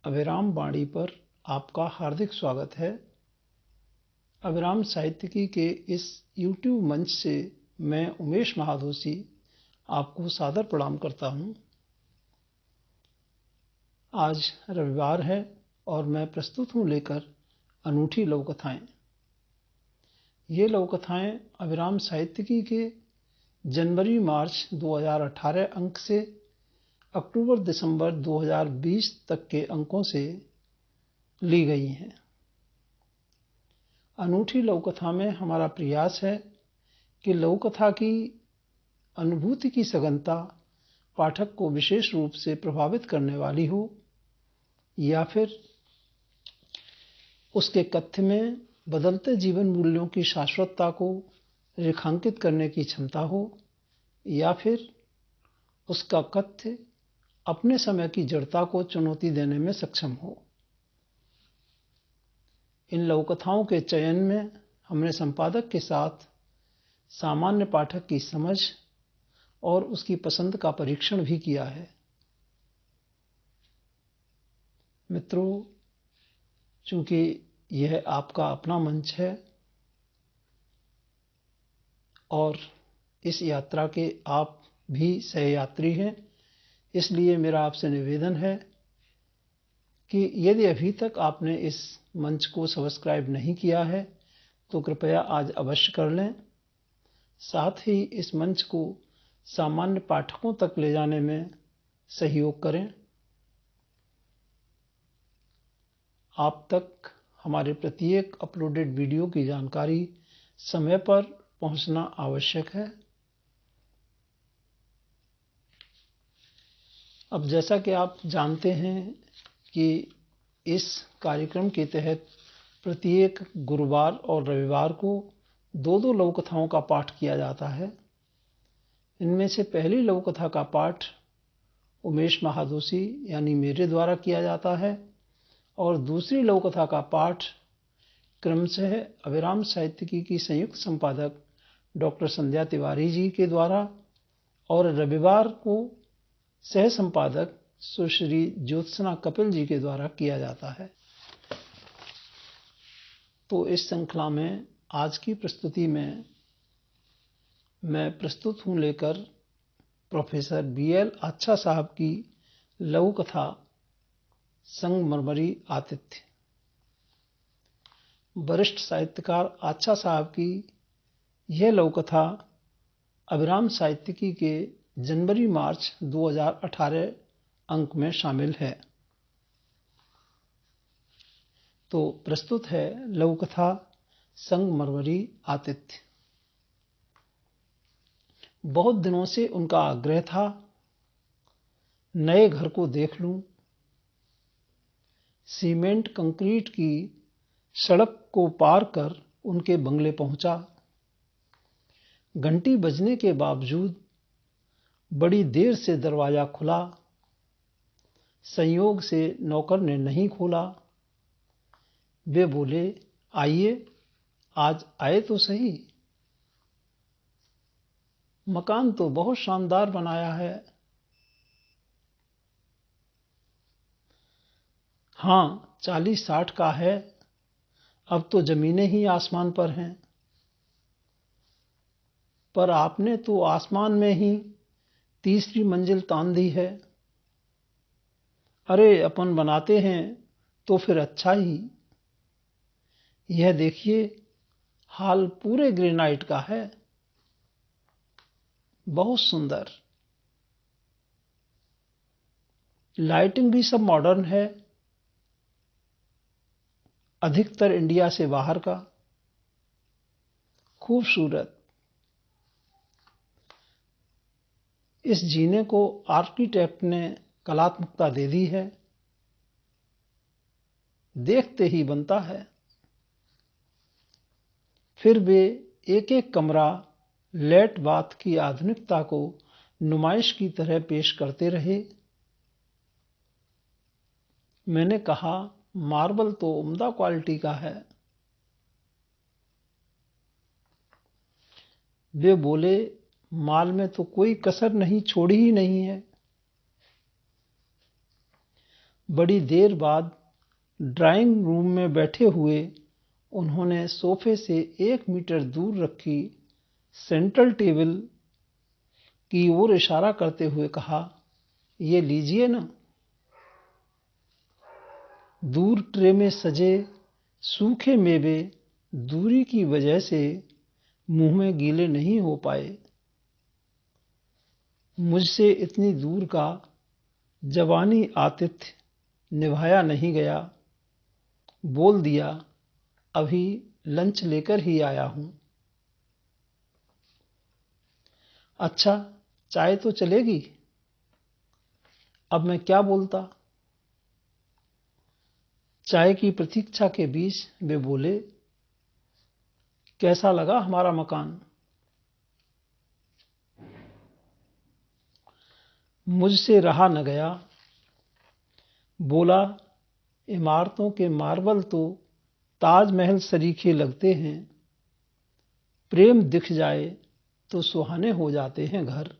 अभिराम वाणी पर आपका हार्दिक स्वागत है। अभिराम साहित्यिकी के इस YouTube मंच से मैं उमेश महादोशी आपको सादर प्रणाम करता हूँ। आज रविवार है और मैं प्रस्तुत हूँ लेकर अनूठी लघु कथाएं। ये लघु कथाएं अभिराम साहित्यिकी के जनवरी-मार्च 2018 अंक से अक्टूबर-दिसंबर 2020 तक के अंकों से ली गई हैं। अनूठी लघु कथा में हमारा प्रयास है कि लघु कथा की अनुभूति की सघनता पाठक को विशेष रूप से प्रभावित करने वाली हो या फिर उसके कथ्य में बदलते जीवन मूल्यों की शाश्वतता को रेखांकित करने की क्षमता हो या फिर उसका कथ्य अपने समय की जड़ता को चुनौती देने में सक्षम हो। इन लघु कथाओं के चयन में हमने संपादक के साथ सामान्य पाठक की समझ और उसकी पसंद का परीक्षण भी किया है। मित्रों, चूंकि यह आपका अपना मंच है और इस यात्रा के आप भी सहयात्री हैं, इसलिए मेरा आपसे निवेदन है कि यदि अभी तक आपने इस मंच को सब्सक्राइब नहीं किया है तो कृपया आज अवश्य कर लें। साथ ही इस मंच को सामान्य पाठकों तक ले जाने में सहयोग करें। आप तक हमारे प्रत्येक अपलोडेड वीडियो की जानकारी समय पर पहुंचना आवश्यक है। अब जैसा कि आप जानते हैं कि इस कार्यक्रम के तहत प्रत्येक गुरुवार और रविवार को दो लघु कथाओं का पाठ किया जाता है। इनमें से पहली लघु कथा का पाठ उमेश महादोशी यानी मेरे द्वारा किया जाता है और दूसरी लघु कथा का पाठ क्रमशः अभिराम साहित्यिकी की संयुक्त संपादक डॉक्टर संध्या तिवारी जी के द्वारा और रविवार को सह संपादक सुश्री ज्योत्सना कपिल जी के द्वारा किया जाता है। तो इस श्रृंखला में आज की प्रस्तुति में मैं प्रस्तुत हूँ लेकर प्रोफेसर BL आच्छा साहब की लघु कथा संगमरमरी आतिथ्य। वरिष्ठ साहित्यकार आच्छा साहब की यह लघु कथा अभिराम साहित्यिकी के जनवरी-मार्च 2018 अंक में शामिल है। तो प्रस्तुत है लघु कथा संगमरमरी आतिथ्य। बहुत दिनों से उनका आग्रह था नए घर को देख लूं। सीमेंट कंक्रीट की सड़क को पार कर उनके बंगले पहुंचा। घंटी बजने के बावजूद बड़ी देर से दरवाजा खुला। संयोग से नौकर ने नहीं खोला। वे बोले, आइए, आज आए तो सही। मकान तो बहुत शानदार बनाया है। हाँ, 40-60 का है। अब तो जमीनें ही आसमान पर हैं। पर आपने तो आसमान में ही तीसरी मंजिल तान दी है। अरे, अपन बनाते हैं तो फिर अच्छा ही। यह देखिए, हाल पूरे ग्रेनाइट का है। बहुत सुंदर। लाइटिंग भी सब मॉडर्न है, अधिकतर इंडिया से बाहर का। खूबसूरत। इस जीने को आर्किटेक्ट ने कलात्मकता दे दी है। देखते ही बनता है। फिर वे एक एक कमरा लेट बाथ की आधुनिकता को नुमाइश की तरह पेश करते रहे। मैंने कहा, मार्बल तो उम्दा क्वालिटी का है। वे बोले, माल में तो कोई कसर नहीं छोड़ी ही नहीं है। बड़ी देर बाद ड्राइंग रूम में बैठे हुए उन्होंने सोफे से 1 मीटर दूर रखी सेंट्रल टेबल की ओर इशारा करते हुए कहा, ये लीजिए ना। दूर ट्रे में सजे सूखे मेवे दूरी की वजह से मुंह में गीले नहीं हो पाए। मुझसे इतनी दूर का जवानी आतिथ्य निभाया नहीं गया। बोल दिया, अभी लंच लेकर ही आया हूं। अच्छा, चाय तो चलेगी? अब मैं क्या बोलता। चाय की प्रतीक्षा के बीच वे बोले, कैसा लगा हमारा मकान? मुझसे रहा न गया। बोला, इमारतों के मार्बल तो ताजमहल सरीखे लगते हैं। प्रेम दिख जाए तो सुहाने हो जाते हैं घर।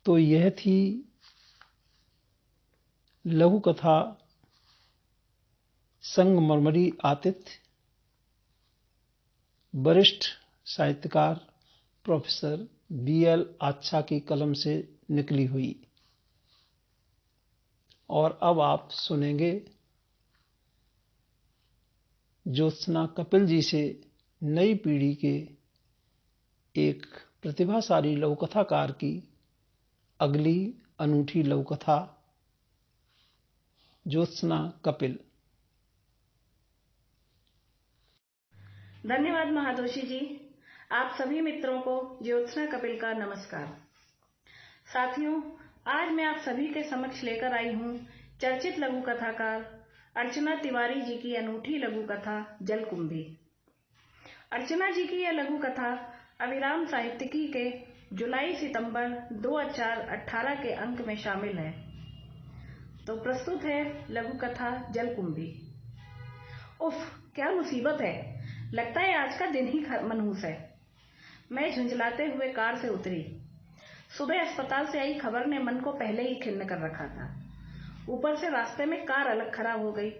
तो यह थी लघु कथा संगमरमरी आतिथ्य, वरिष्ठ साहित्यकार प्रोफेसर BL आच्छा की कलम से निकली हुई। और अब आप सुनेंगे ज्योत्सना कपिल जी से नई पीढ़ी के एक प्रतिभाशाली लघुकथाकार की अगली अनूठी लघुकथा, ज्योत्सना कपिल। धन्यवाद महातोषी जी। आप सभी मित्रों को ज्योत्सना कपिल का नमस्कार। साथियों, आज मैं आप सभी के समक्ष लेकर आई हूँ चर्चित लघु कथाकार अर्चना तिवारी जी की अनूठी लघु कथा जलकुंभी। अर्चना जी की यह लघु कथा अविराम साहित्यिकी के जुलाई-सितंबर 2018 के अंक में शामिल है। तो प्रस्तुत है लघु कथा जलकुंभी। उफ, क्या मुसीबत है। लगता है आज का दिन ही मनहूस है। मैं झुंझलाते हुए कार से उतरी। सुबह अस्पताल से आई खबर ने मन को पहले ही खिन्न कर रखा था। ऊपर से रास्ते में कार अलग खराब हो गई।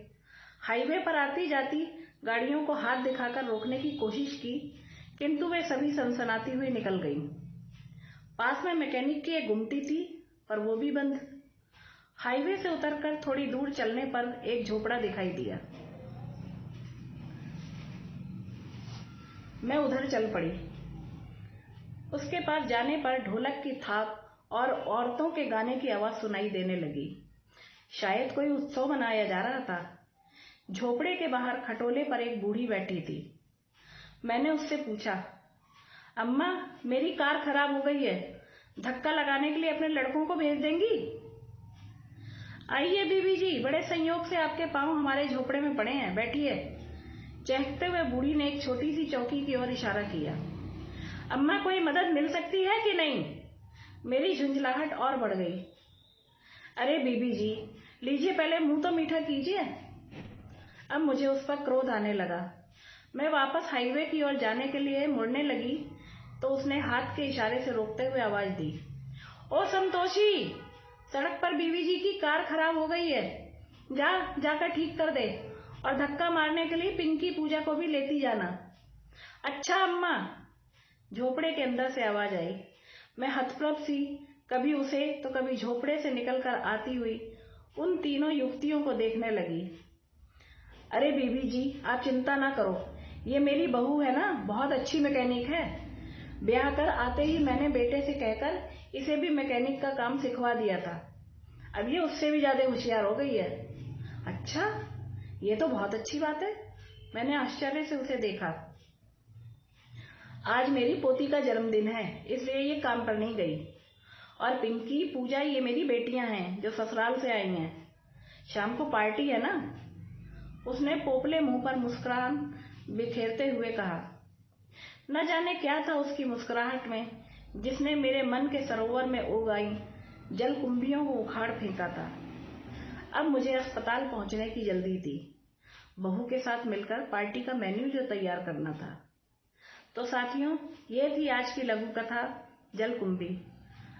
हाईवे पर आती जाती गाड़ियों को हाथ दिखाकर रोकने की कोशिश की, किंतु वे सभी सनसनाती हुई निकल गईं। पास में मैकेनिक की एक गुमटी थी, पर वो भी बंद। हाईवे से उतरकर थोड़ी दूर चलने पर एक झोपड़ा दिखाई दिया। मैं उधर चल पड़ी। उसके पास जाने पर ढोलक की थाप और औरतों के गाने की आवाज सुनाई देने लगी। शायद कोई उत्सव मनाया जा रहा था। झोपड़े के बाहर खटोले पर एक बूढ़ी बैठी थी। मैंने उससे पूछा, अम्मा, मेरी कार खराब हो गई है, धक्का लगाने के लिए अपने लड़कों को भेज देंगी? आइए बीबी जी, बड़े संयोग से आपके पांव हमारे झोपड़े में पड़े हैं, बैठिए। चहकते हुए बूढ़ी ने एक छोटी सी चौकी की ओर इशारा किया। अम्मा, कोई मदद मिल सकती है कि नहीं? मेरी झुंझलाहट और बढ़ गई। अरे बीबी जी, लीजिए, पहले मुंह तो मीठा कीजिए। अब मुझे उस पर क्रोध आने लगा। मैं वापस हाईवे की ओर जाने के लिए मुड़ने लगी तो उसने हाथ के इशारे से रोकते हुए आवाज दी, ओ संतोषी, सड़क पर बीबी जी की कार खराब हो गई है। जाकर ठीक कर दे, और धक्का मारने के लिए पिंकी पूजा को भी लेती जाना। अच्छा अम्मा। झोपड़े के अंदर से आवाज आई। मैं हतप्रभ सी कभी उसे तो कभी झोपड़े से निकलकर आती हुई उन तीनों युवतियों को देखने लगी। अरे बीबी जी, आप चिंता ना करो, ये मेरी बहू है ना, बहुत अच्छी मैकेनिक है। ब्याह कर आते ही मैंने बेटे से कहकर इसे भी मैकेनिक का काम सिखवा दिया था। अब ये उससे भी ज्यादा होशियार हो गई है। अच्छा, ये तो बहुत अच्छी बात है। मैंने आश्चर्य से उसे देखा। आज मेरी पोती का जन्मदिन है, इसलिए ये काम पर नहीं गई। और पिंकी, पूजा, ये मेरी बेटियां हैं जो ससुराल से आई हैं। शाम को पार्टी है ना? उसने पोपले मुंह पर मुस्कुराहट बिखेरते हुए कहा। न जाने क्या था उसकी मुस्कुराहट में, जिसने मेरे मन के सरोवर में उगाई जलकुंभियों को उखाड़ फेंका था। अब मुझे अस्पताल पहुंचने की जल्दी थी। बहू के साथ मिलकर पार्टी का मेन्यू जो तैयार करना था। तो साथियों, ये थी आज की लघु कथा जलकुंभी।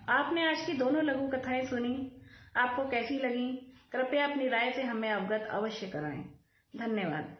आपने आज की दोनों लघु कथाएं सुनी, आपको कैसी लगी? कृपया अपनी राय से हमें अवगत अवश्य कराएं। धन्यवाद।